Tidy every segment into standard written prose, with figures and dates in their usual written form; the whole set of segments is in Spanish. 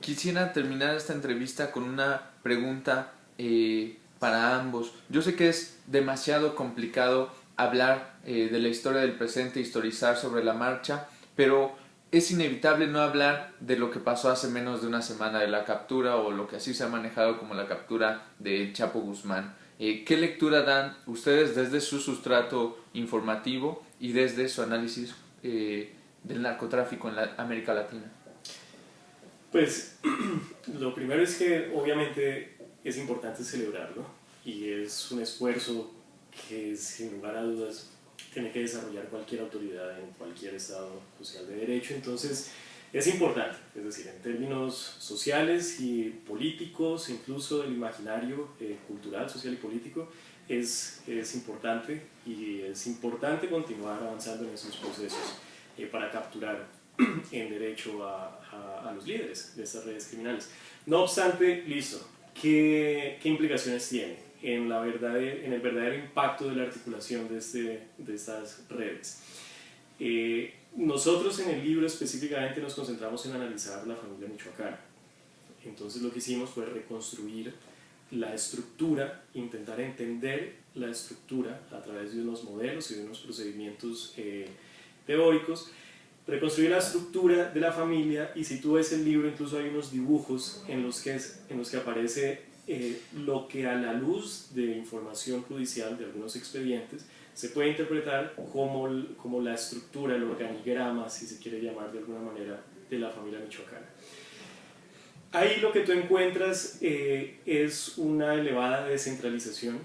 quisiera terminar esta entrevista con una pregunta para ambos. Yo sé que es demasiado complicado hablar de la historia del presente, historizar sobre la marcha, pero es inevitable no hablar de lo que pasó hace menos de una semana de la captura o lo que así se ha manejado como la captura de Chapo Guzmán. ¿Qué lectura dan ustedes desde su sustrato informativo y desde su análisis del narcotráfico en la América Latina? Pues lo primero es que obviamente es importante celebrarlo y es un esfuerzo que sin lugar a dudas tiene que desarrollar cualquier autoridad en cualquier estado social de derecho. Entonces es importante, es decir, en términos sociales y políticos, incluso del imaginario cultural, social y político, es importante, y es importante continuar avanzando en esos procesos para capturar en derecho a los líderes de estas redes criminales. No obstante, listo, ¿qué implicaciones tiene en el verdadero impacto de la articulación de estas redes? Nosotros en el libro específicamente nos concentramos en analizar la familia michoacana. Entonces lo que hicimos fue reconstruir la estructura, intentar entender la estructura a través de unos modelos y de unos procedimientos teóricos, reconstruir la estructura de la familia. Y si tú ves el libro, incluso hay unos dibujos en los que aparece lo que a la luz de información judicial de algunos expedientes se puede interpretar como la estructura, el organigrama, si se quiere llamar de alguna manera, de la familia michoacana. Ahí lo que tú encuentras es una elevada descentralización.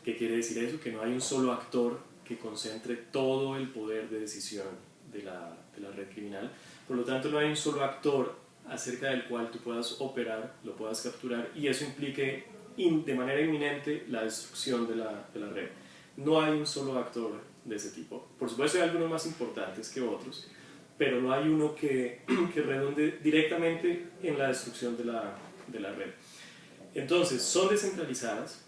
¿Qué quiere decir eso? Que no hay un solo actor que concentre todo el poder de decisión de la red criminal. Por lo tanto, no hay un solo actor acerca del cual tú puedas operar, lo puedas capturar, y eso implique de manera inminente la destrucción de la red. No hay un solo actor de ese tipo. Por supuesto hay algunos más importantes que otros, pero no hay uno que redunde directamente en la destrucción de la red. Entonces, son descentralizadas,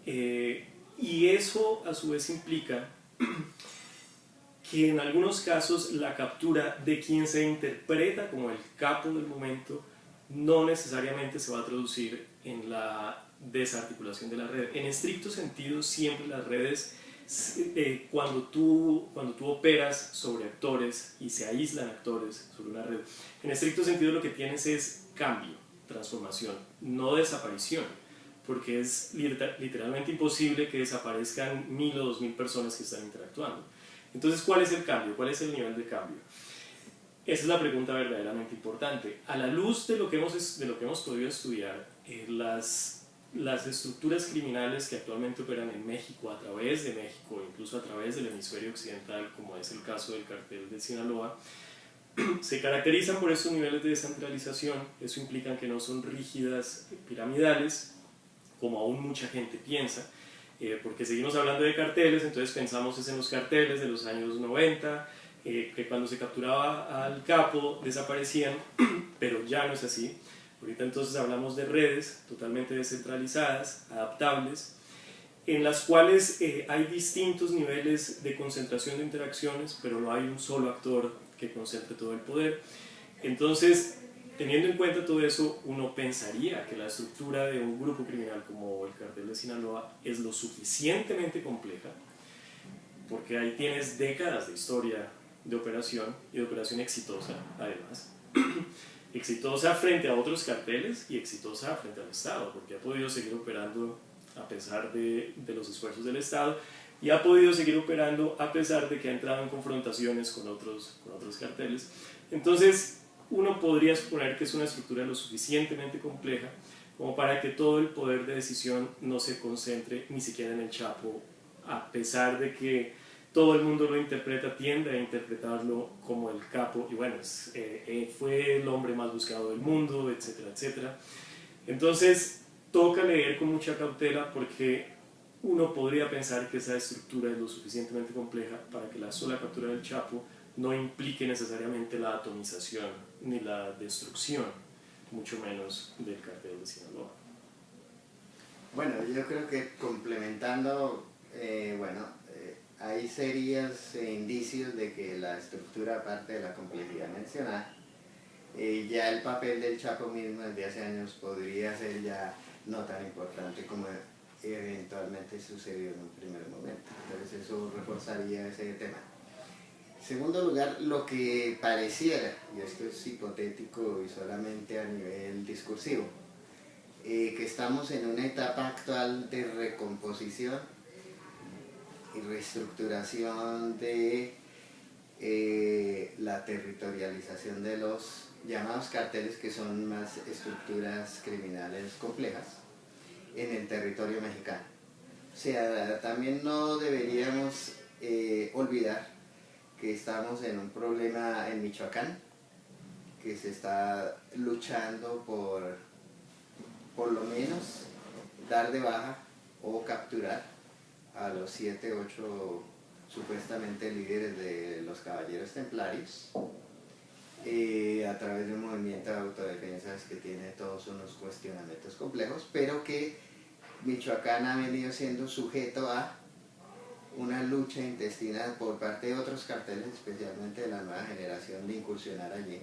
y eso a su vez implica que en algunos casos la captura de quien se interpreta como el capo del momento no necesariamente se va a traducir en la desarticulación de la red. En estricto sentido, siempre las redes, cuando tú operas sobre actores y se aíslan actores sobre una red, en estricto sentido lo que tienes es cambio, transformación, no desaparición, porque es literalmente imposible que desaparezcan 1000 o 2000 personas que están interactuando. Entonces, ¿cuál es el cambio? ¿Cuál es el nivel de cambio? Esa es la pregunta verdaderamente importante. A la luz de lo que hemos podido estudiar, las estructuras criminales que actualmente operan en México, a través de México, incluso a través del hemisferio occidental, como es el caso del cartel de Sinaloa, se caracterizan por estos niveles de descentralización. Eso implica que no son rígidas, piramidales, como aún mucha gente piensa, porque seguimos hablando de carteles, entonces pensamos en los carteles de los años 90, que cuando se capturaba al capo desaparecían, pero ya no es así. Ahorita entonces hablamos de redes totalmente descentralizadas, adaptables, en las cuales hay distintos niveles de concentración de interacciones, pero no hay un solo actor que concentre todo el poder. Entonces, teniendo en cuenta todo eso, uno pensaría que la estructura de un grupo criminal como el cartel de Sinaloa es lo suficientemente compleja, porque ahí tienes décadas de historia de operación, y de operación exitosa además, exitosa frente a otros carteles y exitosa frente al Estado, porque ha podido seguir operando a pesar de los esfuerzos del Estado, y ha podido seguir operando a pesar de que ha entrado en confrontaciones con otros carteles. Entonces, uno podría suponer que es una estructura lo suficientemente compleja como para que todo el poder de decisión no se concentre ni siquiera en el Chapo, a pesar de que todo el mundo lo interpreta, tiende a interpretarlo como el capo, y bueno, fue el hombre más buscado del mundo, etcétera, etcétera. Entonces, toca leer con mucha cautela, porque uno podría pensar que esa estructura es lo suficientemente compleja para que la sola captura del Chapo no implique necesariamente la atomización ni la destrucción, mucho menos del cartel de Sinaloa. Bueno, yo creo que complementando, hay serios indicios de que la estructura, aparte de la complejidad mencionada, ya el papel del Chapo mismo desde hace años podría ser ya no tan importante como eventualmente sucedió en un primer momento. Entonces eso reforzaría ese tema. En segundo lugar, lo que pareciera, y esto es hipotético y solamente a nivel discursivo, que estamos en una etapa actual de recomposición y reestructuración de la territorialización de los llamados carteles, que son más estructuras criminales complejas, en el territorio mexicano. O sea, también no deberíamos olvidar que estamos en un problema en Michoacán, que se está luchando por lo menos dar de baja o capturar a los 7, 8 supuestamente líderes de los caballeros templarios, a través de un movimiento de autodefensas que tiene todos unos cuestionamientos complejos, pero que Michoacán ha venido siendo sujeto a una lucha intestinal por parte de otros carteles, especialmente de la nueva generación, de incursionar allí.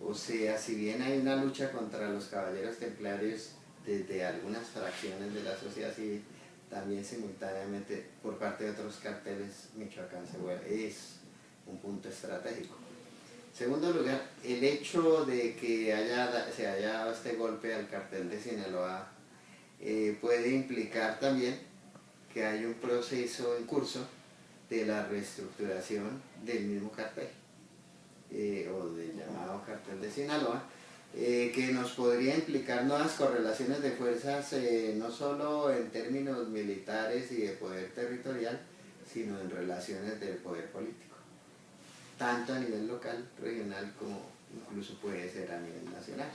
O sea, si bien hay una lucha contra los caballeros templarios desde algunas fracciones de la sociedad civil, también simultáneamente por parte de otros carteles, Michoacán es un punto estratégico. En segundo lugar, el hecho de que se haya dado este golpe al cartel de Sinaloa puede implicar también que hay un proceso en curso de la reestructuración del mismo cartel, o del llamado cartel de Sinaloa, que nos podría implicar nuevas correlaciones de fuerzas, no solo en términos militares y de poder territorial, sino en relaciones del poder político, tanto a nivel local, regional, como incluso puede ser a nivel nacional.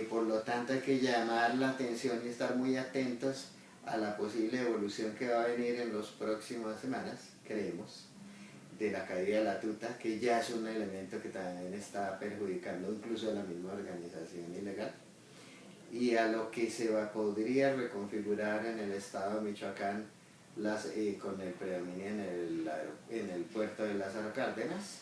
Por lo tanto hay que llamar la atención y estar muy atentos a la posible evolución que va a venir en las próximas semanas, creemos, de la caída de la tuta, que ya es un elemento que también está perjudicando incluso a la misma organización ilegal, y a lo que podría reconfigurar en el estado de Michoacán con el predominio en el puerto de Lázaro Cárdenas,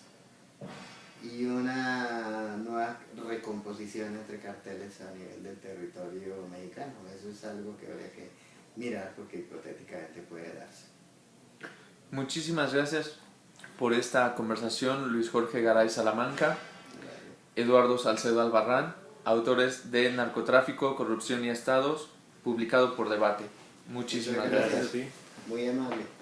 y una nueva recomposición entre carteles a nivel del territorio mexicano. Eso es algo que habría que mirar porque hipotéticamente puede darse. Muchísimas gracias por esta conversación, Luis Jorge Garay Salamanca, Eduardo Salcedo Albarrán, autores de Narcotráfico, Corrupción y Estados, publicado por Debate. Muchísimas gracias. Muy amable.